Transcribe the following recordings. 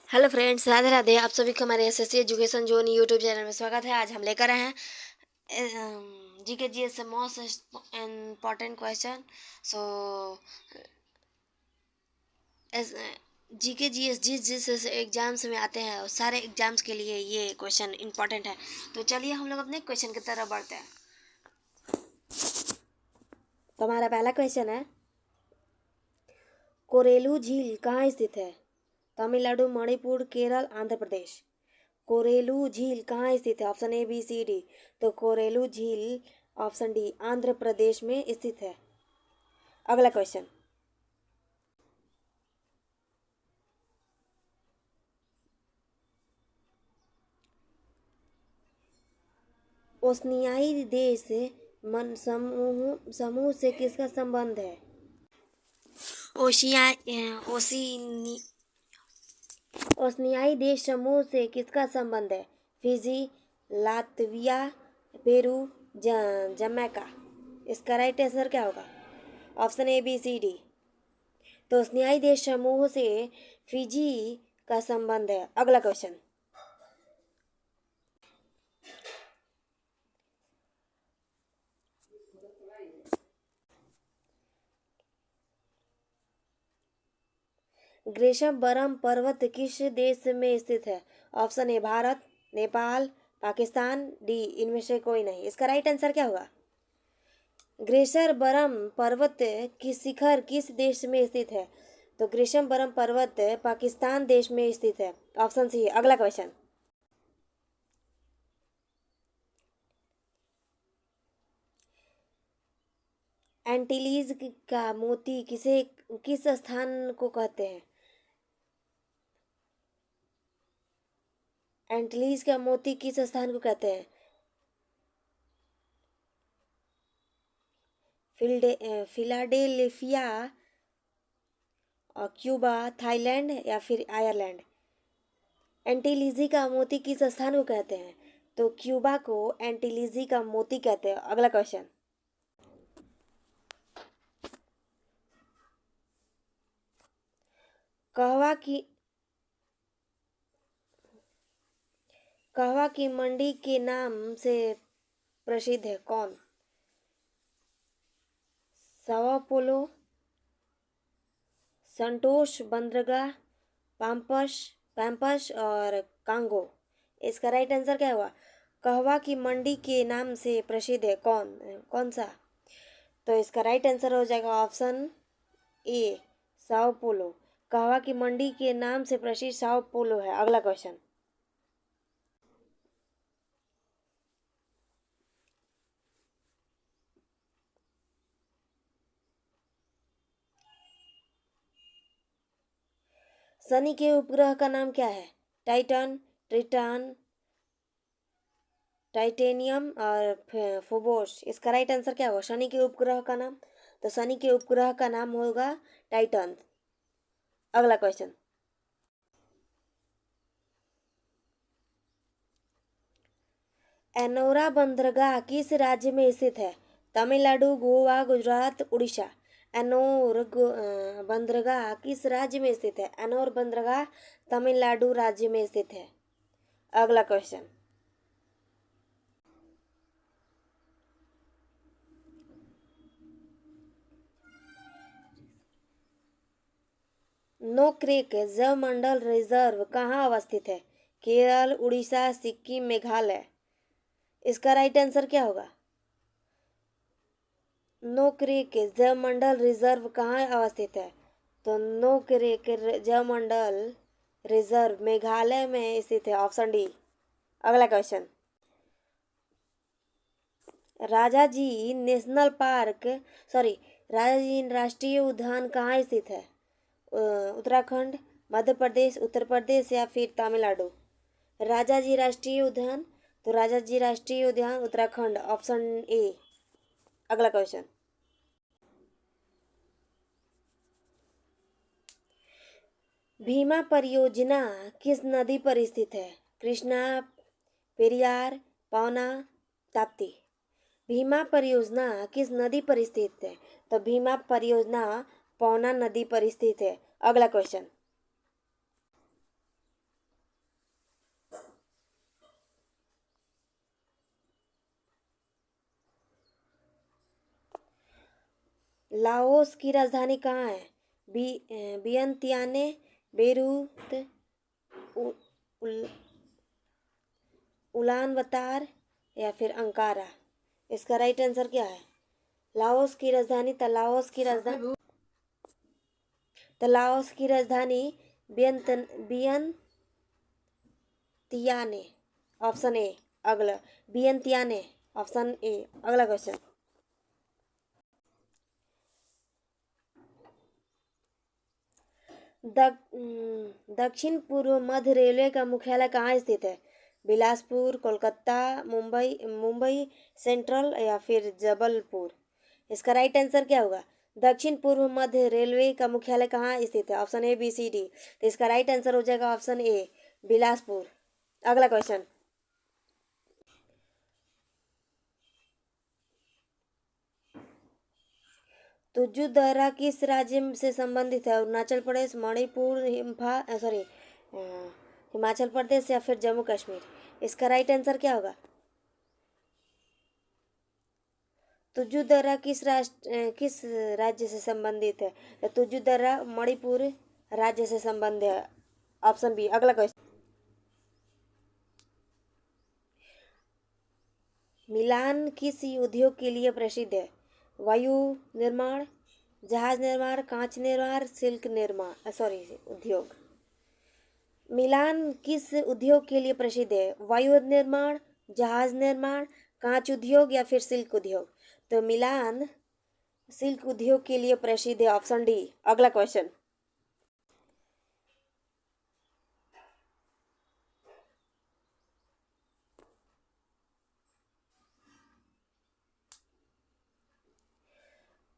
Hello friends, Radhe Radhe. आप सभी को हमारे SSC education zone YouTube channel में स्वागत है। आज हम लेकर आए हैं GK GS most important question. So GK GS जिस जिस एग्जाम्स में आते हैं उस सारे एग्जाम्स के लिए ये क्वेश्चन इम्पॉर्टेंट है। तो चलिए हम लोग अपने क्वेश्चन की तरफ बढ़ते हैं। तो हमारा पहला क्वेश्चन है, कोरेलू झील कहाँ स्थित है? तमिलनाडु, मणिपुर, केरल, आंध्र प्रदेश। कोरेलू झील कहाँ स्थित है? Option A B C D. तो कोरेलू झील ऑप्शन डी आंध्र प्रदेश में स्थित है। अगला क्वेश्चन, ओशनियाई देश मन समूह से किसका संबंध है? ओशिया ओशिनी ओशनियाई देश समूह से किसका संबंध है? Fiji, Latvia, Peru, Jamaica. इसका राइट आंसर क्या होगा? Option A B C D. तो ओशनियाई देश समूह से फिजी का संबंध है। अगला क्वेश्चन, ग्रेशम बरम पर्वत किस देश में स्थित है? ऑप्शन ए भारत, नेपाल, पाकिस्तान, डी इनमें से कोई नहीं। इसका राइट आंसर क्या होगा? ग्रेशर बरम पर्वत की शिखर किस देश में स्थित है? तो ग्रेशम बरम पर्वत पाकिस्तान देश में स्थित है। ऑप्शन सी है। अगला क्वेश्चन, एंटीलीज का मोती किस स्थान को कहते हैं? एंटीलीज का मोती किस स्थान को कहते हैं? फिलाडेल्फिया और क्यूबा, थाईलैंड या फिर आयरलैंड। एंटीलीजी का मोती किस स्थान को कहते हैं? तो क्यूबा को एंटीलीजी का मोती कहते हैं। अगला क्वेश्चन, कहवा की कहवा की मंडी के नाम से प्रसिद्ध है? कौन? साओ पोलो, संतोष, बंदरगाह, पैम्पस और कांगो। इसका राइट आंसर क्या हुआ? कहवा की मंडी के नाम से प्रसिद्ध है कौन कौन सा? तो इसका राइट आंसर हो जाएगा ऑप्शन ए साओ पोलो। कहवा की मंडी के नाम से प्रसिद्ध साओ पोलो है। अगला क्वेश्चन, शनि के उपग्रह का नाम क्या है? टाइटन, ट्रिटन, टाइटेनियम और फोबोस। इसका राइट आंसर क्या होगा शनि के उपग्रह का नाम? तो शनि के उपग्रह का नाम होगा टाइटन। अगला क्वेश्चन, एनोरा बंदरगाह किस राज्य में स्थित है? तमिलनाडु, गोवा, गुजरात, उड़ीसा। बंदरगाह किस राज्य में स्थित है? एनोर बंदरगाह तमिलनाडु राज्य में स्थित है। अगला क्वेश्चन, नोक्रेक जलमंडल रिजर्व कहाँ अवस्थित है? केरल, उड़ीसा, सिक्किम, मेघालय। इसका राइट आंसर क्या होगा? नोक्रेक जलमंडल रिजर्व कहाँ अवस्थित है? तो नोक्रेक जलमंडल रिजर्व मेघालय में स्थित है। Option D. अगला question, Rajaji national park sorry Rajaji राष्ट्रीय उद्यान कहाँ स्थित है? उत्तराखंड, मध्य प्रदेश, उत्तर प्रदेश या फिर तमिलनाडु। राजाजी राष्ट्रीय उद्यान, तो राजाजी राष्ट्रीय उद्यान उत्तराखंड। Option A. अगला क्वेश्चन, भीमा परियोजना किस नदी पर स्थित है? कृष्णा, पेरियार, पवना, ताप्ती। भीमा परियोजना किस नदी पर स्थित है? तो भीमा परियोजना पवना नदी पर स्थित है। अगला क्वेश्चन, लाओस की राजधानी कहाँ है? वियंतियाने, बेरूत, उ- उल, उलानबतार या फिर अंकारा? इसका राइट आंसर क्या है? लाओस की राजधानी वियंतियाने। Option A. अगला वियंतियाने, ऑप्शन ए। अगला क्वेश्चन। दक्षिण पूर्व मध्य रेलवे का मुख्यालय कहाँ स्थित है? बिलासपुर, कोलकाता, मुंबई सेंट्रल या फिर जबलपुर? इसका राइट आंसर क्या होगा? दक्षिण पूर्व मध्य रेलवे का मुख्यालय कहाँ स्थित है? Option A, B, C, D. तो इसका राइट आंसर हो जाएगा ऑप्शन ए, बिलासपुर। अगला क्वेश्चन। तुज्जु दर्रा किस राज्य से संबंधित है? अरुणाचल प्रदेश, मणिपुर, हिमाचल प्रदेश या फिर जम्मू कश्मीर? इसका राइट आंसर क्या होगा? तुज्जु दर्रा किस राज्य से संबंधित है? तो तुज्जु दर्रा मणिपुर राज्य से संबंध है, ऑप्शन बी। अगला क्वेश्चन। मिलान किस उद्योग के लिए प्रसिद्ध है? वायु निर्माण, जहाज निर्माण, कांच निर्माण, सिल्क निर्माण, उद्योग। मिलान किस उद्योग के लिए प्रसिद्ध है? वायु निर्माण, जहाज निर्माण, कांच उद्योग या फिर सिल्क उद्योग? तो मिलान सिल्क उद्योग के लिए प्रसिद्ध है, ऑप्शन डी। अगला क्वेश्चन।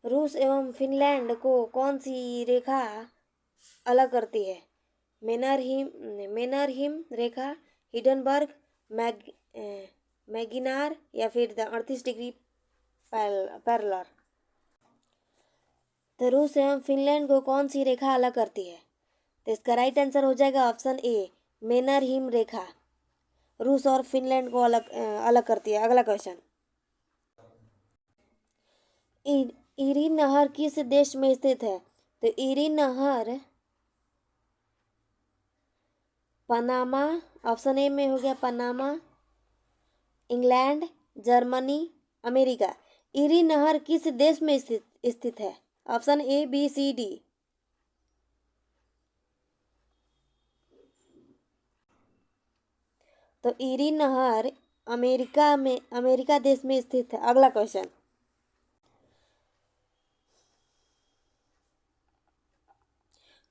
रूस एवं फिनलैंड को कौन सी रेखा अलग करती है? मेनरहिम रेखा, हिडनबर्ग, मैगिनार या फिर द 38 डिग्री पैरेलल? तो रूस एवं फिनलैंड को कौन सी रेखा अलग करती है? तो इसका राइट आंसर हो जाएगा ऑप्शन ए, मेनरहिम रेखा। रूस और फिनलैंड को अलग करती है। अगला क्वेश्चन। इरी नहर किस देश में स्थित है? तो इरी नहर पनामा, ऑप्शन ए में हो गया Panama, England, Germany, America. Eri नहर किस देश में स्थित है? Option A, B, C, D. तो इरी नहर अमेरिका देश में स्थित है। अगला क्वेश्चन।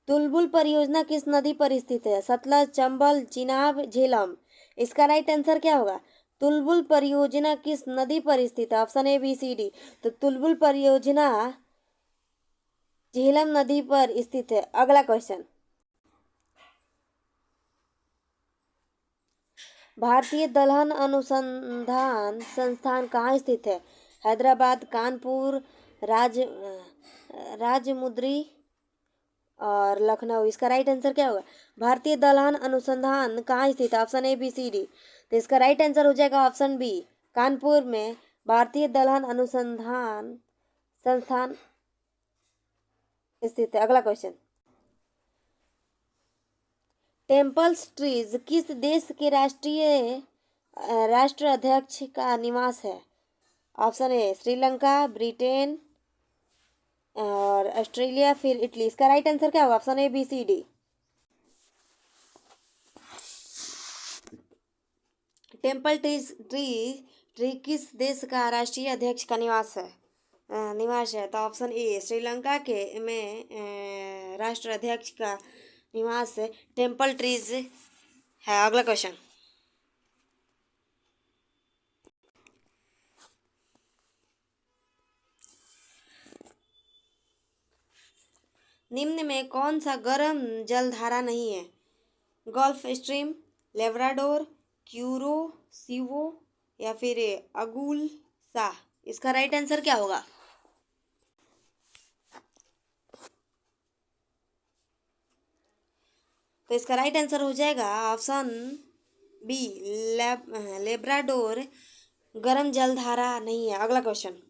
तुलबुल परियोजना किस नदी पर स्थित है? सतलज, चंबल, चिनाब, झेलम? इसका राइट आंसर क्या होगा? तुलबुल परियोजना किस नदी पर स्थित है? Option A, B, C, D. तो तुलबुल परियोजना झेलम नदी पर स्थित है। अगला क्वेश्चन। भारतीय दलहन अनुसंधान संस्थान कहाँ स्थित है? हैदराबाद, कानपुर, राजमुंद्री और लखनऊ? इसका राइट आंसर क्या होगा? भारतीय दलहन अनुसंधान कहाँ स्थित है? Option A, B, C, D. तो इसका राइट आंसर हो जाएगा ऑप्शन बी, कानपुर में भारतीय दलहन अनुसंधान संस्थान स्थित है। अगला क्वेश्चन। टेम्पल्स ट्रीज किस देश के राष्ट्राध्यक्ष का निवास है? ऑप्शन ए, श्रीलंका, ब्रिटेन और ऑस्ट्रेलिया फिर इटली? इसका राइट आंसर क्या होगा? Option A, B, C, D. Temple tree किस देश का राष्ट्रीय अध्यक्ष का निवास है? तो ऑप्शन ए, श्रीलंका के में राष्ट्राध्यक्ष का निवास टेम्पल ट्रीज है। अगला क्वेश्चन। निम्न में कौन सा गर्म जलधारा नहीं है? गल्फ स्ट्रीम, लेब्राडोर, क्यूरोसिवो या फिर अगुलसा? इसका राइट आंसर क्या होगा? तो इसका राइट आंसर हो जाएगा ऑप्शन बी, लेब्राडोर गर्म जलधारा नहीं है। अगला क्वेश्चन।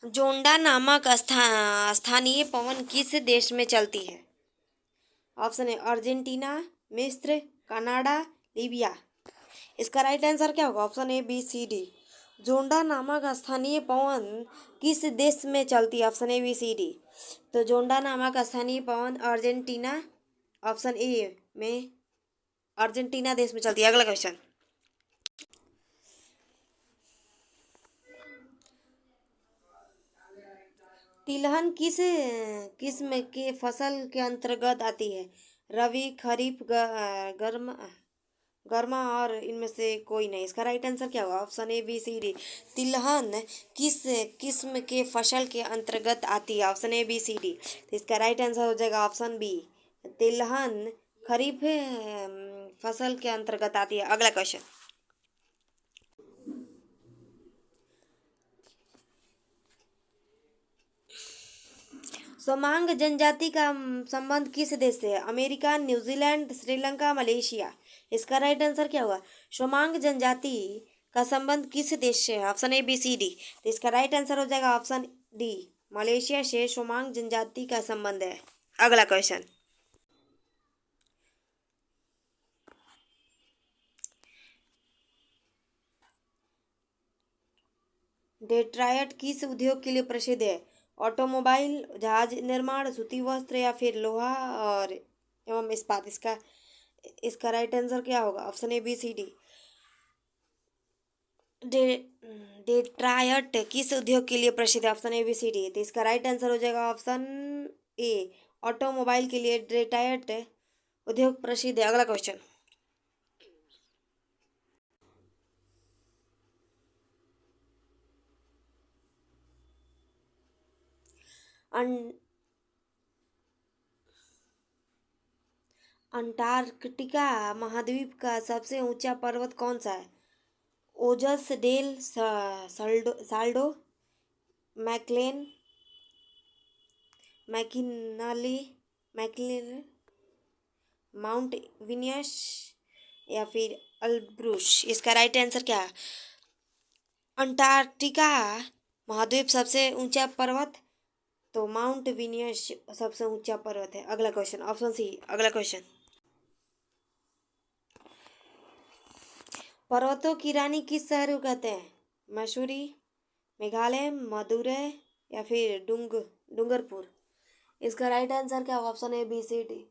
जोंडा नामक स्थानीय पवन किस देश में चलती है? ऑप्शन ए अर्जेंटीना, मिस्र, कनाडा, लीबिया। इसका राइट आंसर क्या होगा? Option A B C D. Zonda नामक स्थानीय पवन किस देश में चलती है? Option A B C D. तो जोंडा नामक स्थानीय पवन अर्जेंटीना, ऑप्शन ए में अर्जेंटीना देश में चलती है। अगला क्वेश्चन। तिलहन किस किस्म के फसल के अंतर्गत आती है? रबी, खरीफ, गर्मा और इनमें से कोई नहीं। इसका राइट आंसर क्या होगा? Option A B C D. तिलहन किस किस्म के फसल के अंतर्गत आती है? Option A B C D. तो इसका राइट आंसर हो जाएगा ऑप्शन बी। तिलहन खरीफ फसल के अंतर्गत आती है। अगला क्वेश्चन। सोमांग जनजाति का संबंध किस देश से है? America, New Zealand, Sri Lanka, Malaysia. इसका राइट आंसर क्या होगा? सोमांग जनजाति का संबंध किस देश से है? Option A B C D. तो इसका राइट आंसर हो जाएगा ऑप्शन डी। मलेशिया से सोमांग जनजाति का संबंध है। अगला क्वेश्चन। डेट्रायट किस उद्योग के लिए प्रसिद्ध है? ऑटोमोबाइल, जहाज निर्माण, सूती वस्त्र या फिर लोहा और एवं इस्पात। इसका राइट आंसर क्या होगा? Option A B C D. Detroit किस उद्योग के लिए प्रसिद्ध है? Option A B C D. तो इसका राइट आंसर हो जाएगा ऑप्शन ए। ऑटोमोबाइल के लिए डेट्रायट उद्योग प्रसिद्ध है। अगला क्वेश्चन। अंटार्कटिका महाद्वीप का सबसे ऊंचा पर्वत कौन सा है? ओजस डेल साल्डो, मैकलेन, मैकिनली, मैकलिन, माउंट विनियस या फिर अल्ब्रुस। इसका राइट आंसर क्या है? अंटार्कटिका महाद्वीप सबसे ऊंचा पर्वत, तो माउंट विनियस सबसे ऊंचा पर्वत है। अगला क्वेश्चन, ऑप्शन सी। अगला क्वेश्चन। पर्वतों की रानी किस शहर को कहते हैं? मसूरी, मेघालय, मदुरै या फिर डूंगरपुर। इसका राइट आंसर क्या होगा? Option A B C D.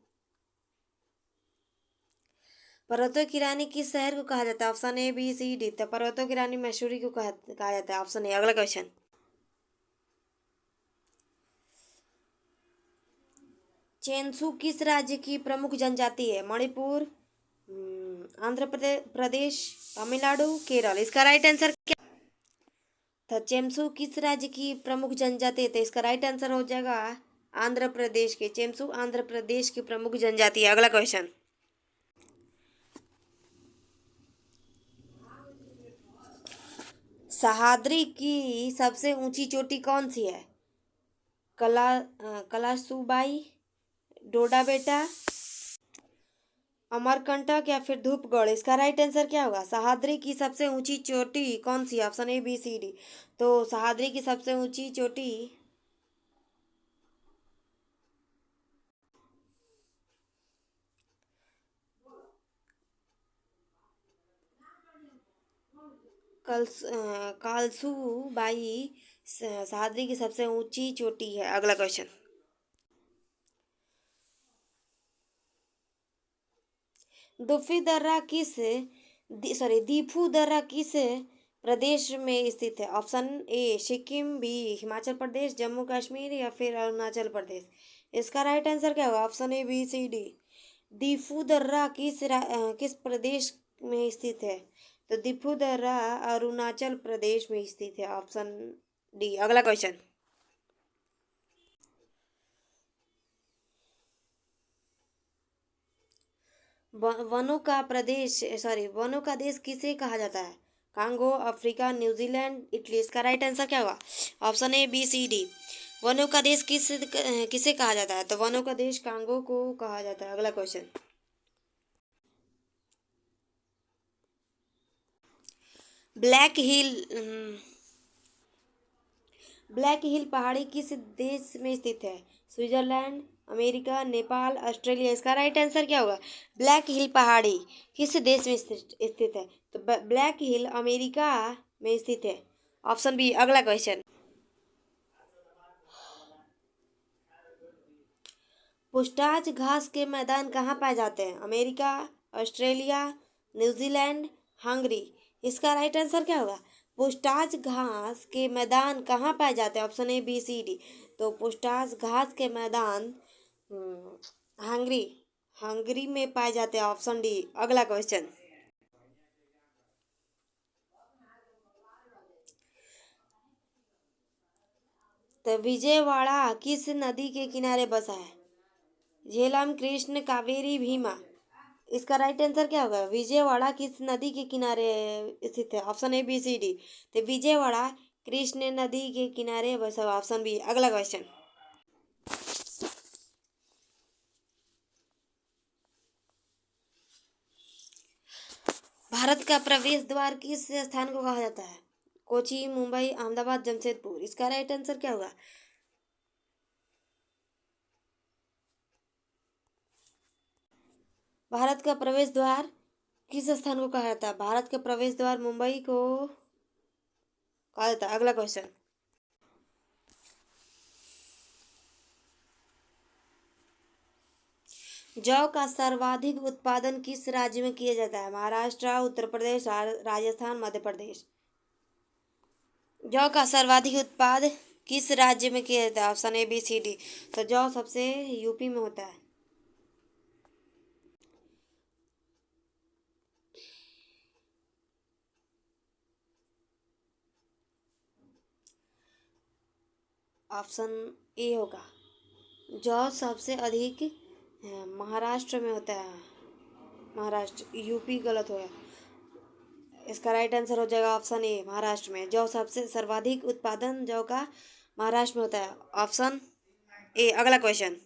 पर्वतों की रानी किस शहर को कहा जाता है? Option A B C D. तो पर्वतों की रानी मसूरी को कहा जाता है। Option A. अगला क्वेश्चन। चेंसू किस राज्य की प्रमुख जनजाति है? मणिपुर, आंध्र प्रदेश, तमिलनाडु, केरल। इसका राइट आंसर क्या था? चेमसू किस राज्य की प्रमुख जनजाति है? तो इसका राइट आंसर हो जाएगा आंध्र प्रदेश के। चेमसू आंध्र प्रदेश की प्रमुख जनजाति है। अगला क्वेश्चन। सह्याद्री की सबसे ऊंची चोटी कौन सी है? कलासुबाई, डोडा बेटा, अमरकंटक या फिर धूपगढ़। इसका राइट आंसर क्या होगा? सह्याद्री की सबसे ऊंची चोटी कौन सी है? Option A B C D. तो सह्याद्री की सबसे ऊंची चोटी कालसू बाई सह्याद्री की सबसे ऊंची चोटी है। अगला क्वेश्चन। दीफू दर्रा किस प्रदेश में स्थित है? Option A Sikkim, B Himachal Pradesh, Jammu Kashmir या फिर अरुणाचल प्रदेश। इसका राइट आंसर क्या होगा? Option A B C D. Diphu दर्रा किस प्रदेश में स्थित है? तो दीफू दर्रा अरुणाचल प्रदेश में स्थित है। Option D. अगला क्वेश्चन। वनों का देश किसे कहा जाता है? Congo, Africa, New Zealand, Italy. इसका राइट आंसर क्या होगा? Option A B C D. वनों का देश किसे कहा जाता है? तो वनों का देश कांगो को कहा जाता है। अगला क्वेश्चन। ब्लैक हिल ब्लैक हिल पहाड़ी किस देश में स्थित है? Switzerland, America, Nepal, Australia. इसका राइट आंसर क्या होगा? ब्लैक हिल पहाड़ी किस देश में स्थित है? तो ब्लैक हिल अमेरिका में स्थित है। Option B. अगला क्वेश्चन, पुष्टाज घास के मैदान कहाँ पाए जाते हैं? America, Australia, New Zealand, Hungary. इसका राइट आंसर क्या होगा? पुष्टाज घास के मैदान कहाँ पाए जाते हैं? Option A, B, C, D. तो पुष्टाज घास के मैदान हंगरी हंगरी में पाए जाते हैं। Option D. अगला क्वेश्चन, तो विजयवाड़ा किस नदी के किनारे बसा है? झेलम, कृष्ण, कावेरी, भीमा। इसका राइट आंसर क्या होगा? विजयवाड़ा किस नदी के किनारे स्थित है? Option A, B, C, D. तो विजयवाड़ा कृष्ण नदी के किनारे बसा हुआ। Option B. अगला क्वेश्चन, भारत का प्रवेश द्वार किस स्थान को कहा जाता है? कोची, मुंबई, अहमदाबाद, जमशेदपुर। इसका राइट आंसर क्या होगा? भारत का प्रवेश द्वार किस स्थान को कहा जाता है? भारत का प्रवेश द्वार मुंबई को कहा जाता है। अगला क्वेश्चन, जौ का सर्वाधिक उत्पादन किस राज्य में किया जाता है? महाराष्ट्र, उत्तर प्रदेश, राजस्थान, मध्य प्रदेश। जौ का सर्वाधिक उत्पाद किस राज्य में किया जाता है? Option A, B, C, D. तो जौ सबसे यूपी में होता है। ऑप्शन ए होगा। जौ सबसे अधिक महाराष्ट्र में होता है। महाराष्ट्र, यूपी गलत हो गया। इसका राइट आंसर हो जाएगा ऑप्शन ए, महाराष्ट्र में। जौ सबसे सर्वाधिक उत्पादन जौ का महाराष्ट्र में होता है। Option A. अगला क्वेश्चन,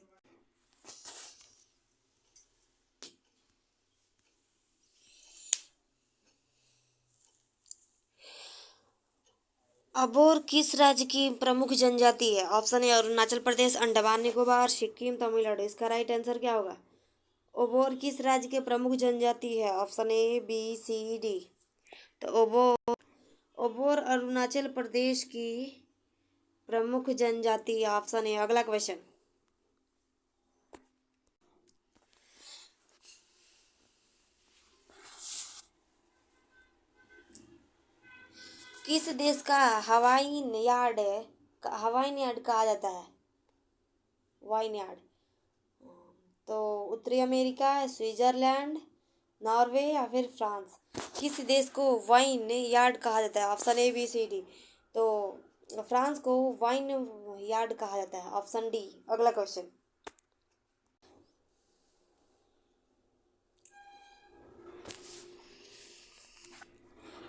अबोर किस राज्य की प्रमुख जनजाति है? ऑप्शन ए, अरुणाचल प्रदेश, अंडमान निकोबार, सिक्किम, तमिलनाडु। इसका राइट आंसर क्या होगा? ओबोर किस राज्य के प्रमुख जनजाति है? Option A, B, C, D. तो ओबोर अरुणाचल प्रदेश की प्रमुख जनजाति। ऑप्शन है। अगला क्वेश्चन, किस देश का हवाई यार्ड कहा जाता है? Wine yard. तो उत्तरी अमेरिका, स्विट्जरलैंड, नॉर्वे या फिर फ्रांस। किस देश को वाइन यार्ड कहा जाता है? Option A, B, C, D. तो फ्रांस को वाइन यार्ड कहा जाता है। Option D. अगला क्वेश्चन,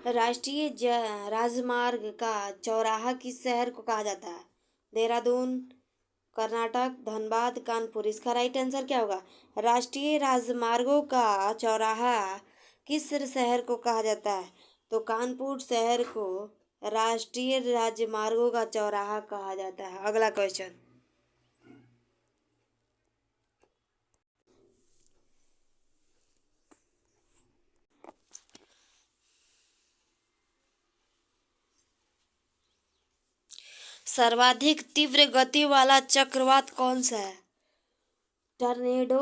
राष्ट्रीय राजमार्ग का चौराहा किस शहर को कहा जाता है? देहरादून, कर्नाटक, धनबाद, कानपुर। इसका राइट आंसर क्या होगा? राष्ट्रीय राजमार्गों का चौराहा किस शहर को कहा जाता है? तो कानपुर शहर को राष्ट्रीय राजमार्गों का चौराहा कहा जाता है। अगला क्वेश्चन, सर्वाधिक तीव्र गति वाला चक्रवात कौन सा है? टर्नेडो,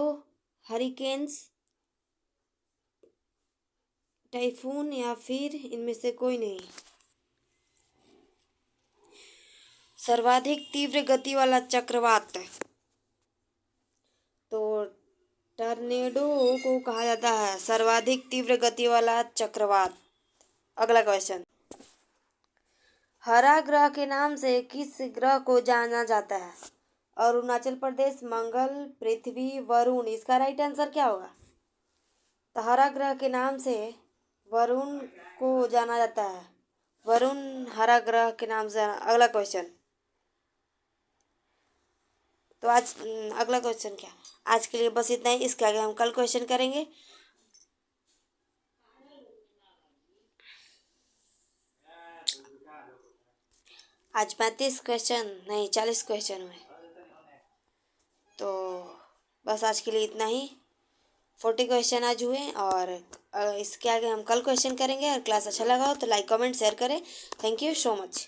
हरिकेन्स, टाइफून या फिर इनमें से कोई नहीं। सर्वाधिक तीव्र गति वाला चक्रवात तो टर्नेडो को कहा जाता है सर्वाधिक तीव्र गति वाला चक्रवात। अगला क्वेश्चन, हरा ग्रह के नाम से किस ग्रह को जाना जाता है? अरुणाचल प्रदेश, मंगल, पृथ्वी, वरुण। इसका राइट आंसर क्या होगा? तो हरा ग्रह के नाम से वरुण को जाना जाता है। वरुण हरा ग्रह के नाम से। अगला क्वेश्चन, तो अगला क्वेश्चन क्या, आज के लिए बस इतना ही। इसके आगे हम कल क्वेश्चन करेंगे। आज 35 क्वेश्चन नहीं 40 क्वेश्चन हुए। तो बस आज के लिए इतना ही। 40 क्वेश्चन आज हुए और इसके आगे हम कल क्वेश्चन करेंगे। और क्लास अच्छा लगा हो तो लाइक कमेंट शेयर करें। Thank you so much.